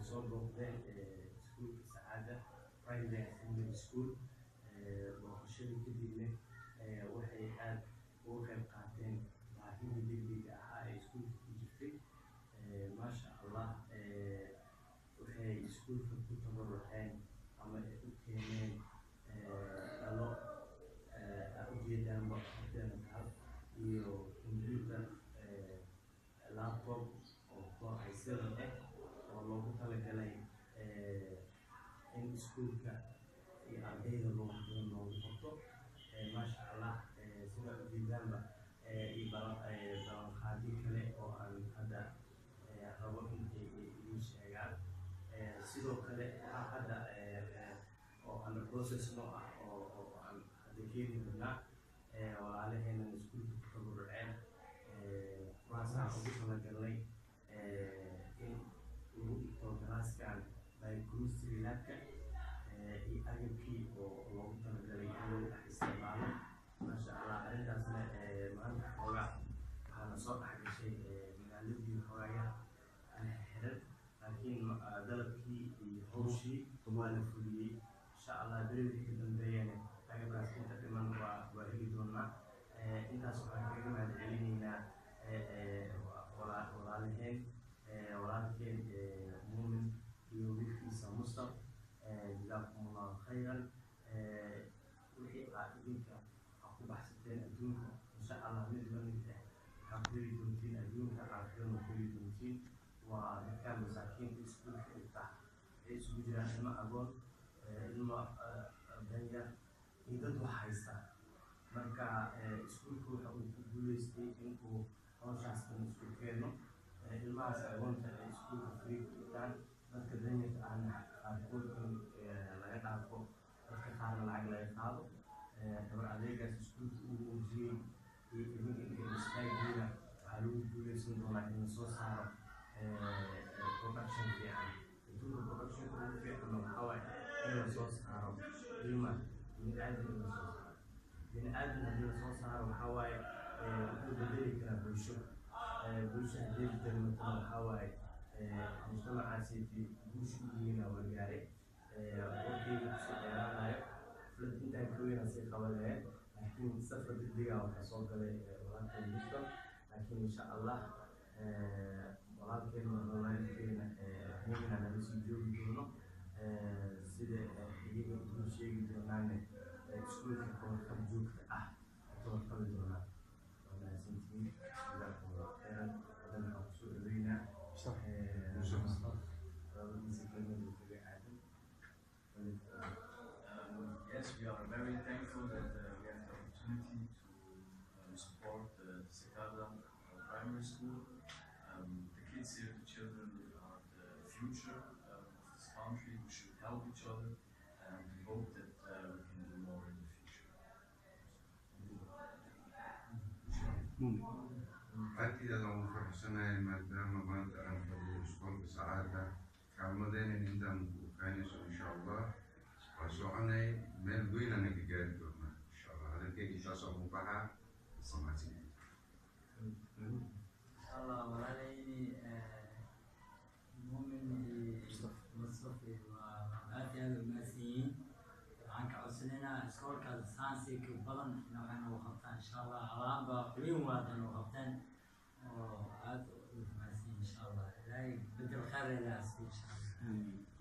soo booqdeen iskuulka Sacaada Primary Secondary School booqashada kadibna waxay aad uga qayb qaateen baahidii degdega ahaa ee iskuulka ku jirtay. Maasha Allah, waxay iskuulka ku tabaruceen ama ay u keeneen dhalo ujeedaan horteena iyo computer laptop oo core i7 oo loogu talagalay in iskuulka iyo ardayda loogu qabto. Maasha Allah, sida ujeedaanba iyo ballanqaadyo kale oo aan hadda rabo intay idiin sheegaan. Sidoo kale waxaa hadda oo aan process noo ah oo aan hadda keeni doonaa walaalaheenan iskuulka ku tabaruceen kuwaasaan ugu talagalnay in lagu dhigto galaaskan biochemistry labka iyo agabkii oo loogu talagalay in lagu dhex isticmaalo. Maasha Allah, arrintaasna maanta xoogaa waxaana soo dhex gashay magaaladii xoogaaya xiran, laakiin dalabkii iyo hawshii waa la fuliyey. Insha Allah, berigii ka dambeeyana agabkaas inta dhiman waa heli doonaa. Intaas waxaan kaga mahadcelinaynaa walaalaheen walaalkeen Muumin iyo wiilkiisa Mustaf. Jazakumullahu khayran. wixii aad idinka ku baxsateen adduunka insha Allah mid la mid ah waxaad heli doontiin adduunka aakhirana ku heli doontiin. waa dadka masaakiinta iskuulka dhigta ay isugu jiraan ilmo agoon, ilmo danyar iyo dad wax haysta. Marka iskuulku waxa uu ku guuleystay inuu hawshaas kan isku keeno ilmahaas agoonta ay iskuulka free ku dhigtaan, dadka danyarta ahna qaarkood in laga dhaafo, dadka qaarna lacag laga qaado. Dabar adeegaas iskuulka uu muujiyey iyo idinka istaagiina waxaa lagu guuleysan doonaa in la soo saaro production fiican. Adduunka production ugu fiican waxaa waaye in la soo saaro ilma bini'aadam in la soo saaro. bini'aadam haddii la soo saaro waxaa waaye wuxuu bedeli karaa bulsho. bulsho haddii la darmatana waxaa waaye mujtamacaasiiti guusha ugu weynaa waa gaaray. waqtiga kusii dheeraanayo xaflad intaan ka weynaa sii qabanayeen, laakiin safar degdega waxaa soo galay walaalkeen Mustaf. laakiin insha Allah walaalkeen walaalkeena Muumina naga sii joogi doono sida iyaga inuu sheegi doonaane iskuulka tababar joogta ah tababarqabi doonaa. waa mahadsantihiin. Jazakumullahu khayran. wadan waxaan kusoo dhaweynaa Mustaf labadiisa kelmad uu kaga aadan. Yes, we are very thankful that we have the opportunity to support the Sacaada Primary School. The kids here, the children, are the future of this country. We should help each other, and we hope that we can do more in the future. أكيد لو فرحنا المادام ما أنت الأسبوع بسعادة كعمدين إن أنت مكانس إن شاء الله وسوعنا من وين أنا كجاد إن شاء الله هذا كي يتصل مباح سمعتني. إن شاء الله ولاني مؤمن مصطفى وآتي هذا المسيحيين عن كعسلنا سكول كالسانسي كبلن نحن وخبطان إن شاء الله على بقليهم وادن وخبطان وآت المسيحيين إن شاء الله لا بدل خير إلى إن شاء الله.